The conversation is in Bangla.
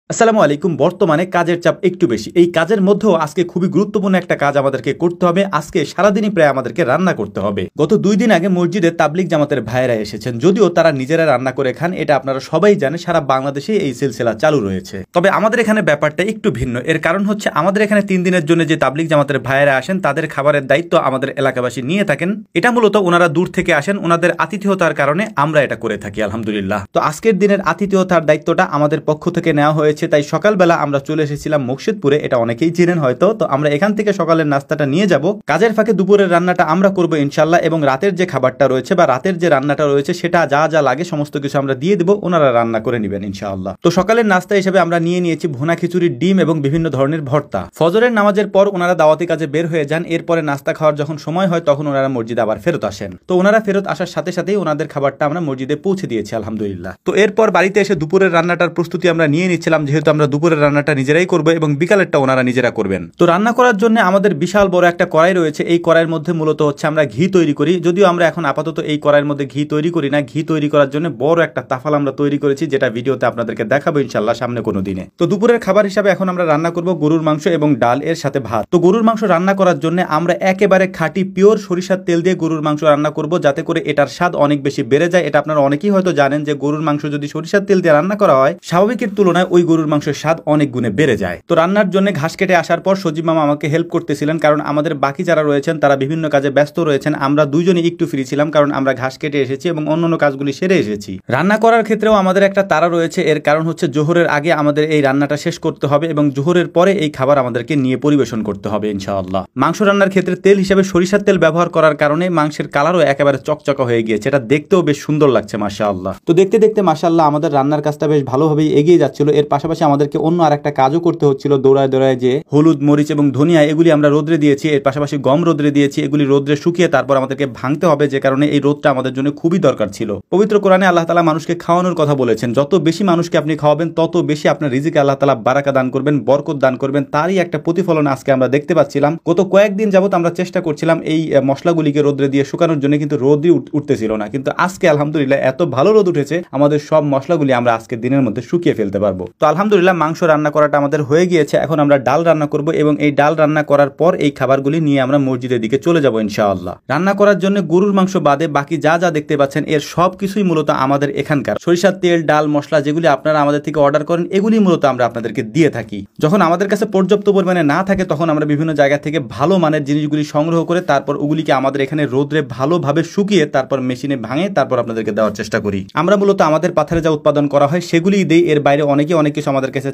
আসসালামু আলাইকুম। বর্তমানে কাজের চাপ একটু বেশি। এই কাজের মধ্যেও আজকে খুবই গুরুত্বপূর্ণ একটা কাজ আমাদেরকে করতে হবে। আজকে সারাদিনই প্রায় আমাদেরকে রান্না করতে হবে। গত 2 দিন আগে মসজিদে তাবলিগ জামাতের ভাইয়েরা এসেছেন, যদিও তারা নিজেরা রান্না করে খান, এটা আপনারা সবাই জানেন। সারা বাংলাদেশে এই সিলসিলা চালু রয়েছে। তবে আমাদের এখানে ব্যাপারটা একটু ভিন্ন। এর কারণ হচ্ছে আমাদের এখানে 3 দিনের জন্য যে তাবলিগ জামাতের ভাইয়েরা আসেন, তাদের খাবারের দায়িত্ব আমাদের এলাকাবাসী নিয়ে থাকেন। এটা মূলত ওনারা দূর থেকে আসেন, ওনাদের আতিথেয়তার কারণে আমরা এটা করে থাকি আলহামদুলিল্লাহ। তো আজকের দিনের আতিথেয়তার দায়িত্বটা আমাদের পক্ষ থেকে নেওয়া হয়েছে। তাই সকালবেলা আমরা চলে এসেছিলাম মুর্শিদপুরে, এটা অনেকেই চিনেন হয়তো। তো আমরা এখান থেকে সকালের নাস্তাটা নিয়ে যাব। কাজের ফাঁকে দুপুরের রান্নাটা আমরা করব ইনশাল্লাহ, এবং রাতের যে খাবারটা রয়েছে বা রাতের যে রান্নাটা রয়েছে সেটা যা যা লাগে সমস্ত কিছু আমরা দিয়ে দেবো, ওনারা রান্না করে নেবেন ইনশাআল্লাহ। তো সকালের নাস্তা হিসেবে আমরা নিয়ে নিয়েছি ভুনা খিচুড়ি, ডিম এবং বিভিন্ন ধরনের ভর্তা। ফজরের নামাজের পর ওনারা দাওয়াতি কাজে বের হয়ে যান। এরপরে নাস্তা খাওয়ার যখন সময় হয় তখন ওনারা মসজিদে আবার ফেরত আসেন। তো ওনারা ফেরত আসার সাথে সাথেই ওনাদের খাবারটা আমরা মসজিদে পৌঁছে দিয়েছি আলহামদুলিল্লাহ। তো এরপর বাড়িতে এসে দুপুরের রান্নাটার প্রস্তুতি আমরা নিয়ে নিচ্ছিলাম, যেহেতু আমরা দুপুরের রান্নাটা নিজেরাই করবো এবং বিকালেরটা ওনারা নিজেরা করবেন। তো রান্না করার জন্য আমাদের বিশাল বড় একটা কড়াই রয়েছে। এই কড়াইয়ের মধ্যে মূলত হচ্ছে আমরা ঘি তৈরি করি, যদিও আমরা এখন আপাতত এই কড়াইয়ের মধ্যে ঘি তৈরি করি না। ঘি তৈরি করার জন্য বড় একটা তাফাল আমরা তৈরি করেছি, যেটা ভিডিওতে আপনাদেরকে দেখাবো ইনশাল্লাহ সামনে কোনো দিনে। তো দুপুরের খাবার হিসাবে এখন আমরা রান্না করব গরুর মাংস এবং ডাল, এর সাথে ভাত। তো গরুর মাংস রান্না করার জন্য আমরা একেবারে খাঁটি পিওর সরিষার তেল দিয়ে গরুর মাংস রান্না করব, যাতে করে এটার স্বাদ অনেক বেশি বেড়ে যায়। এটা আপনারা অনেকেই হয়তো জানেন যে গরুর মাংস যদি সরিষার তেল দিয়ে রান্না করা হয়, স্বাভাবিকের তুলনায় ওই গরুর মাংসের স্বাদ অনেক গুণে বেড়ে যায়। তো রান্নার জন্য ঘাস কেটে আসার পর সজীব মামা আমাকে হেল্প করতেছিলেন, কারণ আমাদের বাকি যারা রয়েছেন তারা বিভিন্ন কাজে ব্যস্ত রয়েছেন। আমরা দুইজনই একটু ফ্রি ছিলাম, কারণ আমরা ঘাস কেটে এসেছি এবং অন্যান্য কাজগুলি সেরে এসেছি। রান্না করার ক্ষেত্রেও আমাদের একটা তাড়া রয়েছে। এর কারণ হচ্ছে জোহরের আগে আমাদের এই রান্নাটা শেষ করতে হবে এবং জোহরের পরে এই খাবার আমাদেরকে নিয়ে পরিবেশন করতে হবে ইনশাআল্লাহ। মাংস রান্নার ক্ষেত্রে তেল হিসেবে সরিষার তেল ব্যবহার করার কারণে মাংসের কালারও একেবারে চকচকা হয়ে গিয়েছে। এটা দেখতেও বেশ সুন্দর লাগছে মাশাআল্লাহ। তো দেখতে দেখতে মাশাআল্লাহ আমাদের রান্নার কাজটা বেশ ভালোভাবেই এগিয়ে যাচ্ছিল। এর পাশাপাশি আমাদেরকে অন্য আরেকটা কাজও করতে হচ্ছিল, দৌড়ায় দৌড়ায় যে হলুদ, মরিচ এবং ধনিয়া এগুলি আমরা রোদ্রে দিয়েছি। এর পাশাপাশি গম রোদ্রে দিয়েছি। এগুলি রোদ্রে শুকিয়ে তারপর আমাদেরকে ভাঙতে হবে, যে কারণে এই রোদটা আমাদের জন্য খুবই দরকার ছিল। পবিত্র কোরআনে আল্লাহ তাআলা মানুষকে খাওয়ানোর কথা বলেছেন। যত বেশি মানুষকে আপনি খাওয়াবেন তত বেশি আপনার রিজিকে আল্লাহ তাআলা বারাকা দান করবেন, বরকত দান করবেন। তারই একটা প্রতিফলন আজকে আমরা দেখতে পাচ্ছিলাম। গত কয়েকদিন যাবত আমরা চেষ্টা করছিলাম এই মশলাগুলিকে রোদ্রে দিয়ে শুকানোর জন্য, কিন্তু রোদই উঠতেছিল না। কিন্তু আজকে আলহামদুলিল্লাহ এত ভালো রোদ উঠেছে, আমাদের সব মশলাগুলি আমরা আজকে দিনের মধ্যে শুকিয়ে ফেলতে পারবো। তো আলহামদুলিল্লাহ মাংস রান্না করাটা আমাদের হয়ে গিয়েছে। এখন আমরা ডাল রান্না করব এবং এই ডাল রান্না করার পর এই খাবারগুলি নিয়ে আমরা মসজিদের দিকে চলে যাব ইনশাআল্লাহ। রান্না করার জন্য গরুর মাংস বাদে বাকি যা যা দেখতে পাচ্ছেন এর সব কিছুই মূলত আমাদের এখানকার। সরিষার তেল, ডাল, মশলা যেগুলি আপনারা আমাদের থেকে অর্ডার করেন, এগুলি মূলত আমরা আপনাদেরকে দিয়ে থাকি। যখন আমাদের কাছে পর্যাপ্ত পরিমাণে না থাকে তখন আমরা বিভিন্ন জায়গা থেকে ভালো মানের জিনিসগুলি সংগ্রহ করে তারপর ওগুলিকে আমাদের এখানে রোদ্রে ভালোভাবে শুকিয়ে তারপর মেশিনে ভাঙে তারপর আপনাদেরকে দেওয়ার চেষ্টা করি। আমরা মূলত আমাদের পাথারে যা উৎপাদন করা হয় সেগুলিই দেই। এর বাইরে অনেকে অনেক কিছু আমাদের কাছে